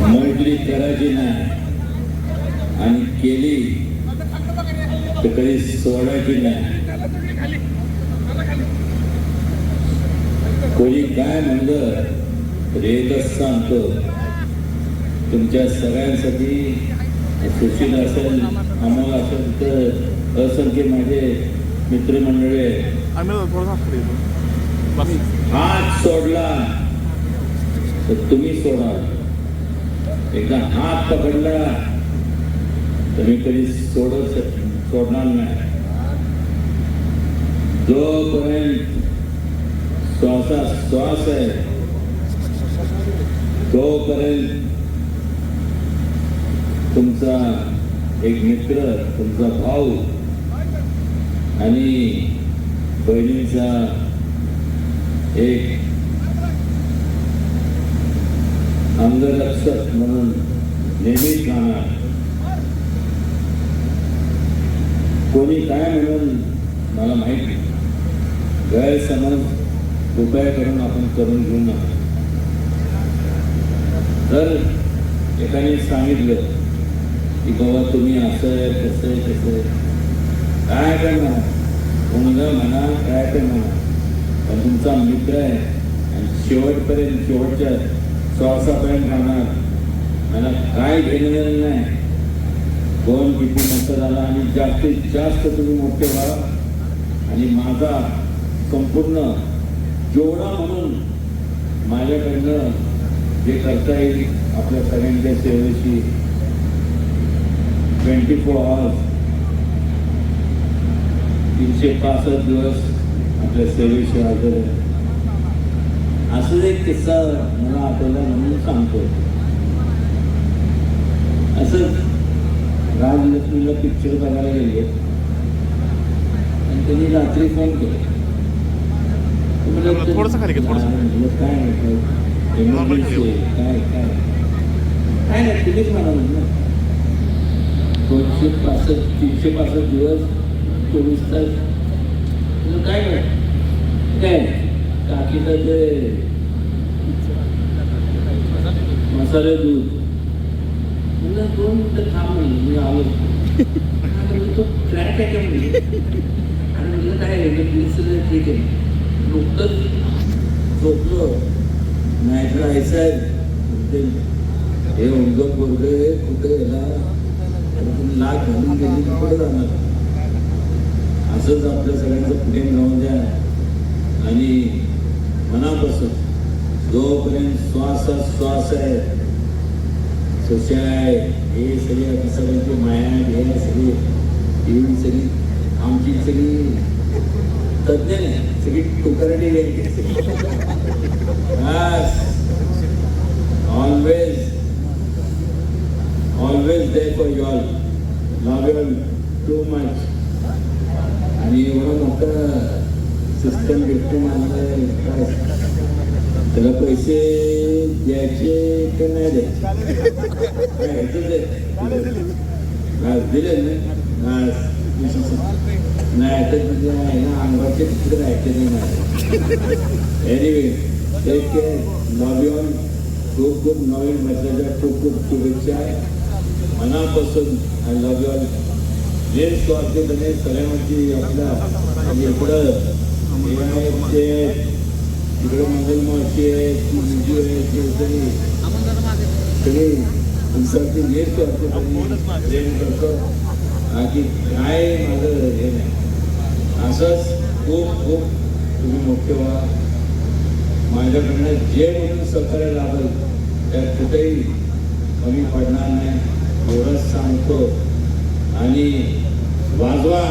मैत्री करायची नाही आणि केली तर कधी सोडायची नाही. कोणी काय म्हणलं तर एकच सांगतो, तुमच्या सगळ्यांसाठी सुशील असेल, अमोल असेल तर असंख्य माझे मित्रमंडळी हात सोडला तर तुम्ही सोडा. एकदा हात पकडला तर मी कधी सोडणार नाही. जोपर्यंत श्वास आहे तोपर्यंत तुमचा एक मित्र, तुमचा भाऊ आणि बहिणीचा एक अंगरक्षक म्हणून नेहमीच राहणार. कोणी काय म्हणून मला माहिती, गैरसमज कृपया करून आपण करून घेऊ नका. जर एकाने सांगितलं की बाबा तुम्ही असं आहे तसं आहे तसं आहे, काय काय म्हणा, मुलगा म्हणा काय काय म्हणा, पण तुमचा मित्र आहे आणि शेवटपर्यंत शेवटच्या श्वासापर्यंत राहणार. मला काय घेणं नाही कोण किती मोठं झाला, आणि जास्तीत जास्त तुम्ही मोठे व्हा आणि माझा संपूर्ण जेवढा म्हणून माझ्याकडनं जे करता येईल आपल्या सगळ्यांच्या सेवेशी 24 आवर्स 365 दिवस आपल्या सेवेशी हजर आहे. असं एक किस्सा मला आठवला म्हणून सांगतो. असं राजलक्ष्मीला पिक्चर बघायला गेले आणि त्यांनी रात्री फोन केला. काय नाही तुम्हीच म्हणा ना, 365 दिवस 24 तास काय काय काकीचं ते मसाले दूध म्हणजे 2 मिनिटं थांब म्हणून मी आलो. तो फ्लॅट आहे का म्हणजे आणि म्हणजे काय ठीक आहे नुकतंच झोपलो नाही तर ऐसायचं हे उंगत बोलले कुठे गेला लाट घालून गेली कुठे जाणार. असंच आपल्या सगळ्यांचं प्रेम राहून द्या आणि मनापासून जोपर्यंत श्वास आहे सोशाय हे सगळी सगळ्यांची माया हे सगळी ही सगळी आमची सगळी तज्ञ नाही, सगळी टुकरडी always there for you all, love you all too much. आणि एवढं मोठं सिस्टम गिफ्टून आणलंय, त्याला पैसे द्यायचे की नाही द्यायचे दिले नाही तर तुझ्या आहे ना अंगाचे चित्र राहायचे नाही. Anyway take care, love you all. खूप खूप नवीन वर्षाच्या खूप खूप शुभेच्छा मनापासून. I love you all. निस्वार्थीपणे सगळ्यांची आपल्या इकडं तिकडे मंगलमावशी आहे, मंजू आहे, सगळी तुमच्यावरती निस्वार्थीपणे प्रेम करतो. बाकी काय माझं हे नाही. असंच खूप खूप तुम्ही मोठे व्हा. माझ्याकडनं जे म्हणून सहकार्य लागेल त्यात कुठेही कमी पडणार नाही एवढंच सांगतो. आणि वाजवा.